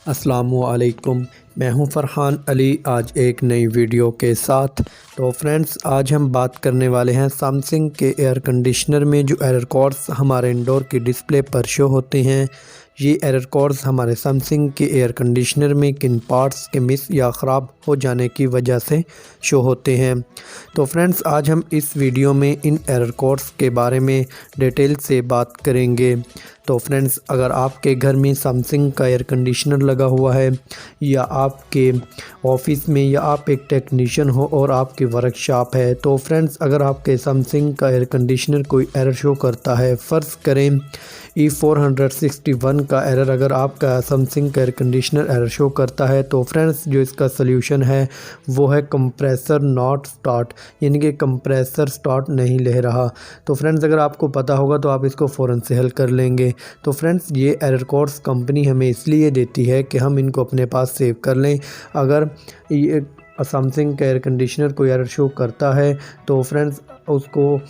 अस्सलामुअलैकुम, मैं हूं फ़रहान अली। आज एक नई वीडियो के साथ। तो फ्रेंड्स, आज हम बात करने वाले हैं सैमसंग के एयर कंडीशनर में जो एरर कोड्स हमारे इंडोर की डिस्प्ले पर शो होते हैं। ये एरर कोड्स हमारे सैमसंग के एयर कंडीशनर में किन पार्ट्स के मिस या ख़राब हो जाने की वजह से शो होते हैं। तो फ्रेंड्स, आज हम इस वीडियो में इन एरर कोड्स के बारे में डिटेल से बात करेंगे। तो फ्रेंड्स, अगर आपके घर में सैमसंग का एयर कंडीशनर लगा हुआ है या आपके ऑफिस में या आप एक टेक्नीशियन हो और आपकी वर्कशॉप है, तो फ्रेंड्स, अगर आपके सैमसंग का एयर कंडीशनर कोई एरर शो करता है, फ़र्ज़ करें E461 का एरर अगर आपका सैमसंग का एयर कंडीशनर एरर शो करता है, तो फ्रेंड्स, जो इसका सल्यूशन है वो है कंप्रेसर नॉट स्टार्ट, यानी कि कंप्रेसर स्टार्ट नहीं ले रहा। तो फ्रेंड्स, अगर आपको पता होगा तो आप इसको फ़ौरन से हल कर लेंगे। तो फ्रेंड्स, ये एरर कोड्स कंपनी हमें इसलिए देती है कि हम इनको अपने पास सेव कर लें। अगर ये सैमसंग का एयर कंडीशनर कोई एरर शो करता है तो फ्रेंड्स, उसको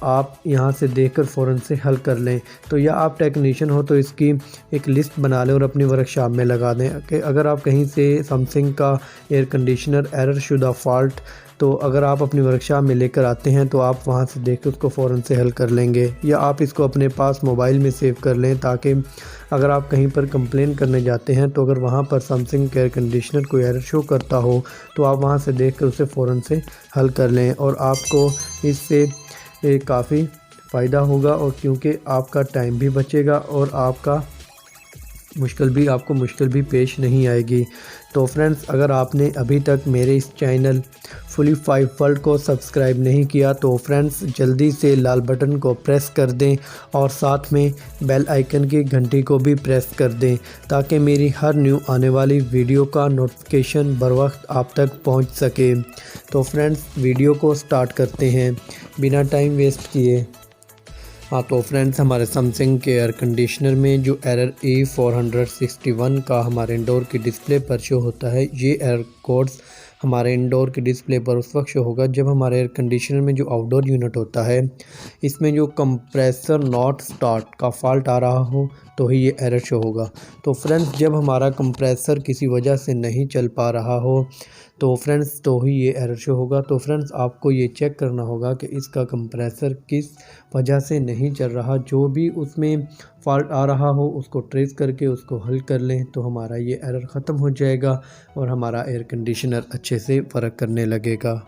आप यहाँ से देखकर फ़ौरन से हल कर लें। तो या आप टेक्नीशियन हो तो इसकी एक लिस्ट बना लें और अपनी वर्कशॉप में लगा दें कि अगर आप कहीं से सैमसंग का एयर कंडीशनर एरर शुदा फॉल्ट, तो अगर आप अपनी वर्कशॉप में लेकर आते हैं तो आप वहाँ से देख कर उसको फ़ौरन से हल कर लेंगे। या आप इसको अपने पास मोबाइल में सेव कर लें ताकि अगर आप कहीं पर कंप्लेन करने जाते हैं तो अगर वहाँ पर सैमसंग के एयर कंडीशनर कोई एरर शो करता हो तो आप वहाँ से देख कर उसे फ़ौरन से हल कर लें। और आपको इससे काफ़ी फ़ायदा होगा, और क्योंकि आपका टाइम भी बचेगा और आपको मुश्किल भी पेश नहीं आएगी। तो फ्रेंड्स, अगर आपने अभी तक मेरे इस चैनल फुली 5 वर्ल्ड को सब्सक्राइब नहीं किया तो फ्रेंड्स, जल्दी से लाल बटन को प्रेस कर दें और साथ में बेल आइकन की घंटी को भी प्रेस कर दें ताकि मेरी हर न्यू आने वाली वीडियो का नोटिफिकेशन बर वक्त आप तक पहुंच सके। तो फ्रेंड्स, वीडियो को स्टार्ट करते हैं बिना टाइम वेस्ट किए। हाँ, तो फ्रेंड्स, हमारे सैमसंग के एयर कंडीशनर में जो एरर E461 का हमारे इंडोर की डिस्प्ले पर शो होता है, ये एरर कोड्स हमारे इंडोर की डिस्प्ले पर उस वक्त शो होगा जब हमारे एयर कंडीशनर में जो आउटडोर यूनिट होता है, इसमें जो कंप्रेसर नॉट स्टार्ट का फॉल्ट आ रहा हो तो ही ये एरर शो होगा। तो फ्रेंड्स, जब हमारा कंप्रेसर किसी वजह से नहीं चल पा रहा हो तो फ्रेंड्स, तो ही ये एरर शो होगा। तो फ्रेंड्स, आपको ये चेक करना होगा कि इसका कंप्रेसर किस वजह से नहीं चल रहा। जो भी उसमें फॉल्ट आ रहा हो उसको ट्रेस करके उसको हल कर लें तो हमारा ये एरर ख़त्म हो जाएगा और हमारा एयर कंडीशनर अच्छे से वर्क करने लगेगा।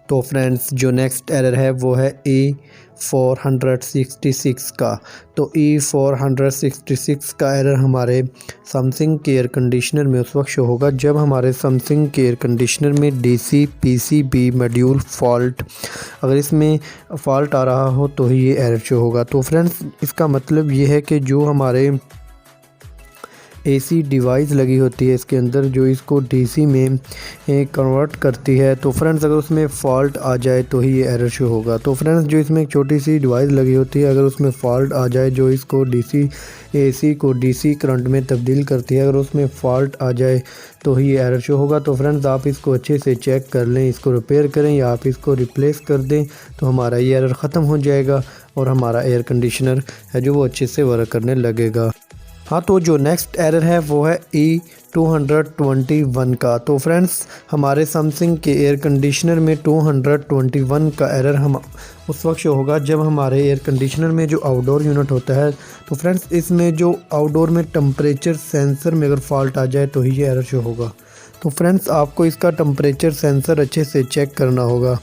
तो फ्रेंड्स, जो नेक्स्ट एरर है वो है E466 का। तो E466 का एरर हमारे सैमसंग के एयर कंडीशनर में उस वक्त शो होगा जब हमारे सैमसंग के एयर कंडीशनर में DC PCB मॉड्यूल फॉल्ट, अगर इसमें फॉल्ट आ रहा हो तो ही ये एरर शो होगा। तो फ्रेंड्स, इसका मतलब ये है कि जो हमारे AC डिवाइस लगी होती है इसके अंदर, जो इसको DC में कन्वर्ट करती है, तो फ्रेंड्स, अगर उसमें फ़ॉल्ट आ जाए तो ही ये एरर शो होगा। तो फ्रेंड्स, जो इसमें एक छोटी सी डिवाइस लगी होती है, अगर उसमें फ़ॉल्ट आ जाए जो इसको AC को DC करंट में तब्दील करती है, अगर उसमें फ़ॉल्ट आ जाए तो ही ये एरर शो होगा। तो फ्रेंड्स, आप इसको अच्छे से चेक कर लें, इसको रिपेयर करें या आप इसको रिप्लेस कर दें तो हमारा ये एरर ख़त्म हो जाएगा और हमारा एयर कंडीशनर है जो वो अच्छे से वर्क करने लगेगा। हाँ, तो जो नेक्स्ट एरर है वो है E221 का। तो फ्रेंड्स, हमारे सैमसंग के एयर कंडीशनर में 221 का एरर हम उस वक्त शो होगा जब हमारे एयर कंडीशनर में जो आउटडोर यूनिट होता है, तो फ्रेंड्स, इसमें जो आउटडोर में टेम्परेचर सेंसर में अगर फॉल्ट आ जाए तो ही ये एरर शो होगा। तो फ्रेंड्स, आपको इसका टेम्परेचर सेंसर अच्छे से चेक करना होगा।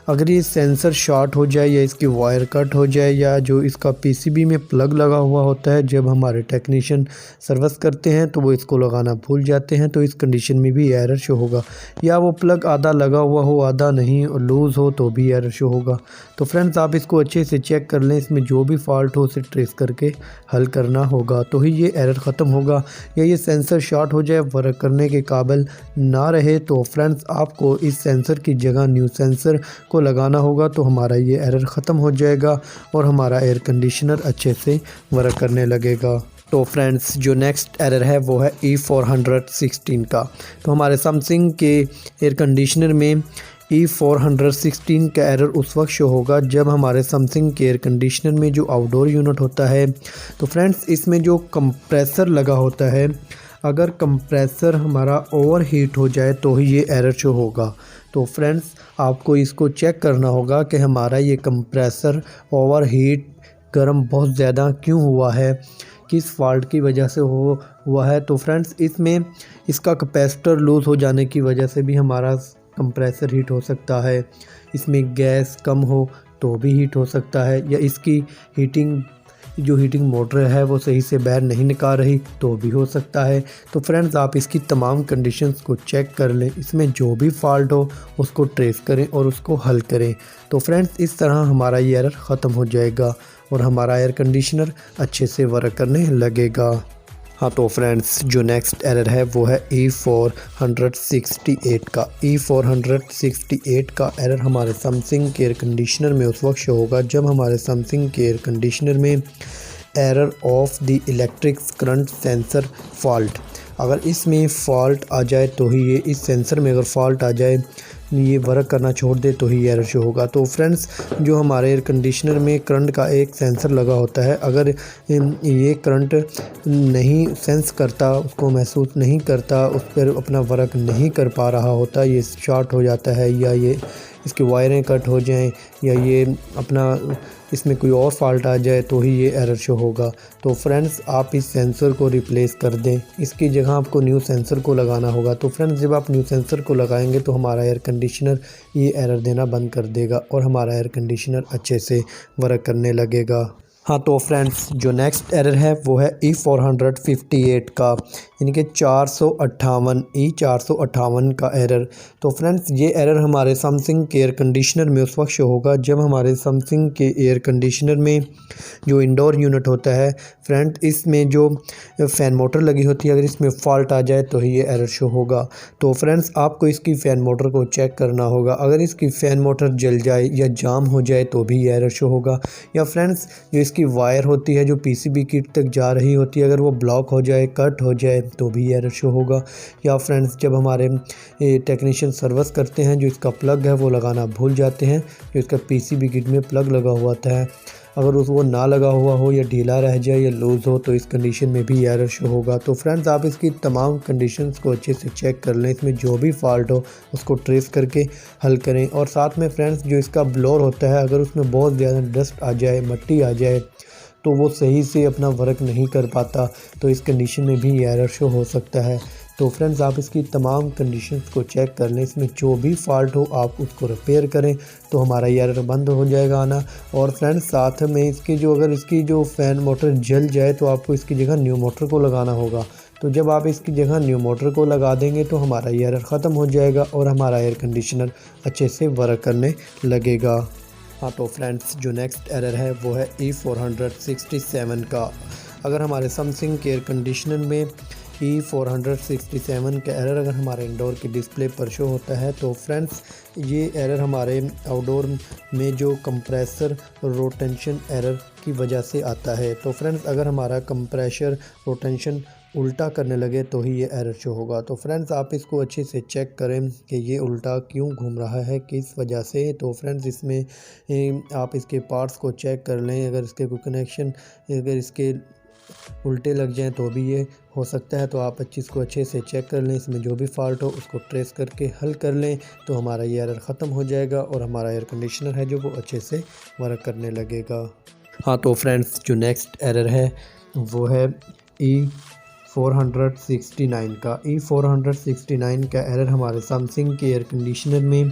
अगर ये सेंसर शॉर्ट हो जाए या इसकी वायर कट हो जाए या जो इसका PCB में प्लग लगा हुआ होता है, जब हमारे टेक्नीशियन सर्विस करते हैं तो वो इसको लगाना भूल जाते हैं, तो इस कंडीशन में भी एरर शो होगा। या वो प्लग आधा लगा हुआ हो आधा नहीं और लूज़ हो तो भी एरर शो होगा। तो फ्रेंड्स, आप इसको अच्छे से चेक कर लें, इसमें जो भी फॉल्ट हो उसे ट्रेस करके हल करना होगा तो ही ये एरर ख़त्म होगा। या ये सेंसर शॉर्ट हो जाए, वर्क करने के काबिल ना रहे, तो फ्रेंड्स, आपको इस सेंसर की जगह न्यू सेंसर को लगाना होगा तो हमारा ये एरर ख़त्म हो जाएगा और हमारा एयर कंडीशनर अच्छे से वर्क करने लगेगा। तो फ्रेंड्स, जो नेक्स्ट एरर है वो है E416 का। तो हमारे सैमसंग के एयर कंडीशनर में E416 का एरर उस वक्त शो होगा जब हमारे सैमसंग के एयर कंडीशनर में जो आउटडोर यूनिट होता है, तो फ्रेंड्स, इसमें जो कंप्रेसर लगा होता है, अगर कंप्रेसर हमारा ओवर हीट हो जाए तो ही ये एरर शो होगा। तो फ्रेंड्स आपको इसको चेक करना होगा कि हमारा ये कंप्रेसर ओवर हीट गर्म बहुत ज़्यादा क्यों हुआ है, किस फॉल्ट की वजह से हुआ है। तो फ्रेंड्स इसमें इसका कैपेसिटर लूज़ हो जाने की वजह से भी हमारा कंप्रेसर हीट हो सकता है। इसमें गैस कम हो तो भी हीट हो सकता है, या इसकी हीटिंग मोटर है वो सही से बाहर नहीं निकाल रही तो भी हो सकता है। तो फ्रेंड्स आप इसकी तमाम कंडीशंस को चेक कर लें, इसमें जो भी फॉल्ट हो उसको ट्रेस करें और उसको हल करें। तो फ्रेंड्स इस तरह हमारा ये एरर ख़त्म हो जाएगा और हमारा एयर कंडीशनर अच्छे से वर्क करने लगेगा। हाँ तो फ्रेंड्स जो नेक्स्ट एरर है वो है E468 का। E468 का एरर हमारे सैमसंग के एयर कंडीशनर में उस वक्त शो होगा जब हमारे सैमसंग के एयर कंडीशनर में error of the electric current sensor fault, अगर इसमें फ़ॉल्ट आ जाए तो ही ये, इस सेंसर में अगर फ़ॉल्ट आ जाए ये वर्क करना छोड़ दे तो ही एरर शो होगा। तो फ्रेंड्स जो हमारे एयर कंडीशनर में करंट का एक सेंसर लगा होता है, अगर ये करंट नहीं सेंस करता, उसको महसूस नहीं करता, उस पर अपना वर्क नहीं कर पा रहा होता, ये शॉर्ट हो जाता है या ये इसकी वायरें कट हो जाएं या ये अपना इसमें कोई और फॉल्ट आ जाए तो ही ये एरर शो होगा। तो फ्रेंड्स आप इस सेंसर को रिप्लेस कर दें, इसकी जगह आपको न्यू सेंसर को लगाना होगा। तो फ्रेंड्स जब आप न्यू सेंसर को लगाएंगे तो हमारा एयर कंडीशनर ये एरर देना बंद कर देगा और हमारा एयर कंडीशनर अच्छे से वर्क करने लगेगा। हाँ तो फ्रेंड्स जो नेक्स्ट एरर है वो है E458 का, यानी कि 458 का एरर। तो फ्रेंड्स ये एरर हमारे सैमसंग के एयर कंडीशनर में उस वक्त शो होगा जब हमारे सैमसंग के एयर कंडीशनर में जो इंडोर यूनिट होता है फ्रेंड, इसमें जो फ़ैन मोटर लगी होती है, अगर इसमें फ़ॉल्ट आ जाए तो ही ये एरर शो होगा। तो फ्रेंड्स आपको इसकी फ़ैन मोटर को चेक करना होगा, अगर इसकी फ़ैन मोटर जल जाए या जाम हो जाए तो भी ये एरर शो होगा। या फ्रेंड्स जो की वायर होती है जो पीसीबी किट तक जा रही होती है, अगर वो ब्लॉक हो जाए, कट हो जाए तो भी एरर शो होगा। या फ्रेंड्स जब हमारे टेक्नीशियन सर्विस करते हैं जो इसका प्लग है वो लगाना भूल जाते हैं, जो इसका पीसीबी किट में प्लग लगा हुआ था, अगर वो ना लगा हुआ हो या ढीला रह जाए या लूज़ हो तो इस कंडीशन में भी एरर शो होगा। तो फ्रेंड्स आप इसकी तमाम कंडीशंस को अच्छे से चेक कर लें, इसमें जो भी फॉल्ट हो उसको ट्रेस करके हल करें। और साथ में फ्रेंड्स जो इसका ब्लोअर होता है, अगर उसमें बहुत ज़्यादा डस्ट आ जाए, मिट्टी आ जाए तो वो सही से अपना वर्क नहीं कर पाता, तो इस कंडीशन में भी एरर शो हो सकता है। तो फ्रेंड्स आप इसकी तमाम कंडीशंस को चेक कर लें, इसमें जो भी फॉल्ट हो आप उसको रिपेयर करें तो हमारा ये एरर बंद हो जाएगा आना। और फ्रेंड्स साथ में अगर इसकी जो फ़ैन मोटर जल जाए तो आपको इसकी जगह न्यू मोटर को लगाना होगा। तो जब आप इसकी जगह न्यू मोटर को लगा देंगे तो हमारा ये एरर ख़त्म हो जाएगा और हमारा एयर कंडीशनर अच्छे से वर्क करने लगेगा। हाँ तो फ्रेंड्स जो नेक्स्ट एरर है वो है E467 का। अगर हमारे सैमसंग के एयर कंडीशनर में E467 का एरर अगर हमारे इंडोर की डिस्प्ले पर शो होता है तो फ्रेंड्स ये एरर हमारे आउटडोर में जो कंप्रेसर रोटेशन एरर की वजह से आता है। तो फ्रेंड्स अगर हमारा कंप्रेसर रोटेशन उल्टा करने लगे तो ही ये एरर शो होगा। तो फ्रेंड्स आप इसको अच्छे से चेक करें कि ये उल्टा क्यों घूम रहा है, किस वजह से। तो फ्रेंड्स इसमें आप इसके पार्ट्स को चेक कर लें, अगर इसके कोई कनेक्शन अगर इसके उल्टे लग जाएं तो भी ये हो सकता है। तो आप इसको अच्छे से चेक कर लें, इसमें जो भी फॉल्ट हो उसको ट्रेस करके हल कर लें तो हमारा ये एरर ख़त्म हो जाएगा और हमारा एयर कंडीशनर है जो वो अच्छे से वर्क करने लगेगा। हाँ तो फ्रेंड्स जो नेक्स्ट एरर है वो है E469 का। E469 का एरर हमारे सैमसंग के एयर कंडीशनर में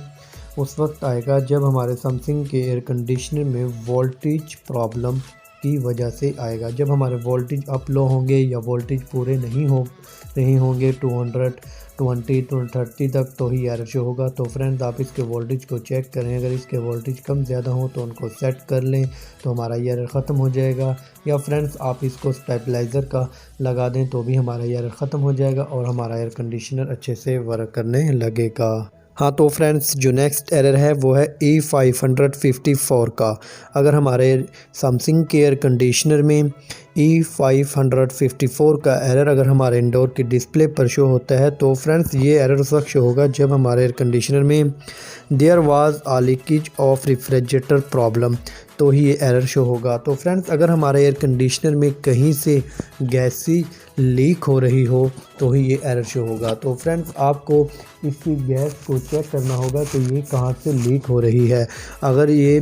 उस वक्त आएगा जब हमारे सैमसंग के एयर कंडीशनर में वोल्टेज प्रॉब्लम की वजह से आएगा। जब हमारे वोल्टेज अप लो होंगे या वोल्टेज पूरे नहीं होंगे 220-230 तक तो ही एरर शो होगा। तो फ्रेंड्स आप इसके वोल्टेज को चेक करें, अगर इसके वोल्टेज कम ज़्यादा हो तो उनको सेट कर लें तो हमारा ये एरर ख़त्म हो जाएगा। या फ्रेंड्स आप इसको स्टेबलाइज़र का लगा दें तो भी हमारा ये एरर ख़त्म हो जाएगा और हमारा एयर कंडीशनर अच्छे से वर्क करने लगेगा। हाँ तो फ्रेंड्स जो नेक्स्ट एरर है वो है E554 का। अगर हमारे सैमसंग के एयर कंडीशनर में E554 का एरर अगर हमारे इंडोर की डिस्प्ले पर शो होता है तो फ्रेंड्स ये एरर उस वक्त शो होगा जब हमारे एयर कंडीशनर में there was a leakage of refrigerator problem, तो ही ये एरर शो होगा। तो फ्रेंड्स अगर हमारे एयर कंडीशनर में कहीं से गैसी लीक हो रही हो तो ही ये एरर शो होगा। तो फ्रेंड्स आपको इसकी गैस को चेक करना होगा तो ये कहाँ से लीक हो रही है। अगर ये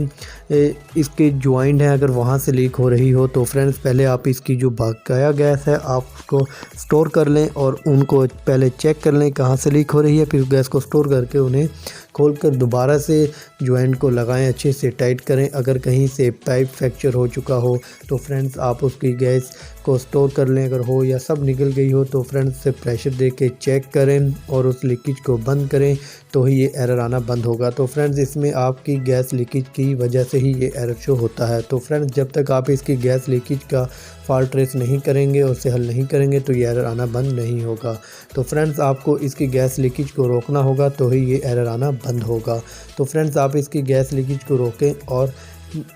इसके जॉइंट हैं अगर वहाँ से लीक हो रही हो तो फ्रेंड्स पहले आप इसकी जो बकाया गैस है आप उसको स्टोर कर लें और उनको पहले चेक कर लें कहाँ से लीक हो रही है। फिर गैस को स्टोर करके उन्हें खोलकर दोबारा से जॉइंट को लगाएं, अच्छे से टाइट करें। अगर कहीं से पाइप फ्रैक्चर हो चुका हो तो फ्रेंड्स आप उसकी गैस को स्टोर कर लें, अगर हो या सब निकल गई हो तो फ्रेंड्स से प्रेशर दे के चेक करें और उस लीकेज को बंद करें तो ही ये एरर आना बंद होगा। तो फ्रेंड्स इसमें आपकी गैस लीकेज की वजह से ही ये एरर शो होता है। तो फ्रेंड्स जब तक आप इसकी गैस लीकेज का फॉल्ट ट्रेस नहीं करेंगे और उसे हल नहीं करेंगे तो ये एरर आना बंद नहीं होगा। तो फ्रेंड्स आपको इसकी गैस लीकेज को रोकना होगा तो ही ये एरर आना बंद होगा। तो फ्रेंड्स आप इसकी गैस लीकेज को रोकें और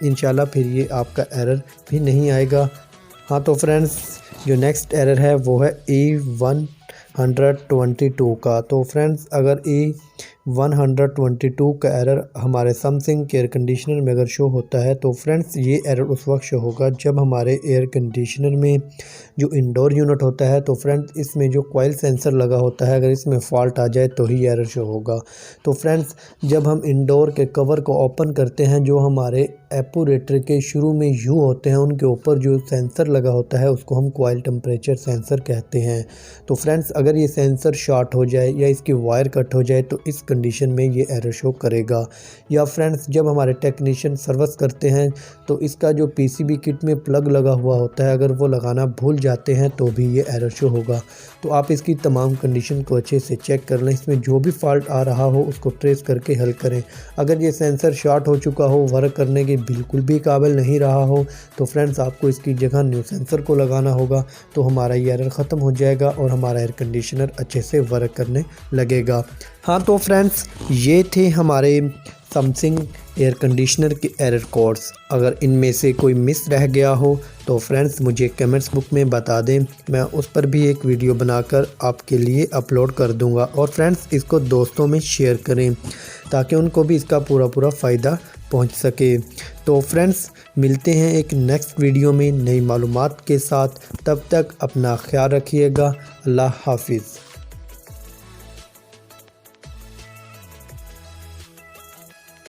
इंशाल्लाह फिर ये आपका एरर भी नहीं आएगा। हाँ तो फ्रेंड्स जो नेक्स्ट एरर है वो है E122 का। तो फ्रेंड्स अगर E122 का एरर हमारे समथिंग के एयर कंडीशनर में अगर शो होता है तो फ्रेंड्स ये एरर उस वक्त शो होगा जब हमारे एयर कंडीशनर में जो इंडोर यूनिट होता है तो फ्रेंड्स इसमें जो कॉइल सेंसर लगा होता है अगर इसमें फॉल्ट आ जाए तो ही एरर शो होगा। तो फ्रेंड्स जब हम इंडोर के कवर को ओपन करते हैं जो हमारे एपोरेटर के शुरू में यू होते हैं उनके ऊपर जो सेंसर लगा होता है उसको हम कॉइल टेम्परेचर सेंसर कहते हैं। तो फ्रेंड्स अगर ये सेंसर शॉर्ट हो जाए या इसकी वायर कट हो जाए तो इस कंडीशन में ये एरर शो करेगा। या फ्रेंड्स जब हमारे टेक्नीशियन सर्विस करते हैं तो इसका जो पीसीबी किट में प्लग लगा हुआ होता है अगर वो लगाना भूल जाते हैं तो भी ये एरर शो होगा। तो आप इसकी तमाम कंडीशन को अच्छे से चेक कर लें, इसमें जो भी फॉल्ट आ रहा हो उसको ट्रेस करके हल करें। अगर ये सेंसर शॉर्ट हो चुका हो, वर्क करने के बिल्कुल भी काबिल नहीं रहा हो तो फ्रेंड्स आपको इसकी जगह न्यू सेंसर को लगाना होगा तो हमारा ये एरर ख़त्म हो जाएगा और हमारा एयर कंडीशनर अच्छे से वर्क करने लगेगा। हाँ तो फ्रेंड्स ये थे हमारे समथिंग एयर कंडीशनर के एरर कोड्स। अगर इनमें से कोई मिस रह गया हो तो फ्रेंड्स मुझे कमेंट्स बुक में बता दें, मैं उस पर भी एक वीडियो बनाकर आपके लिए अपलोड कर दूंगा। और फ्रेंड्स इसको दोस्तों में शेयर करें ताकि उनको भी इसका पूरा फ़ायदा पहुंच सके। तो फ्रेंड्स मिलते हैं एक नेक्स्ट वीडियो में नई मालूमात के साथ, तब तक अपना ख्याल रखिएगा। अल्लाह हाफिज़।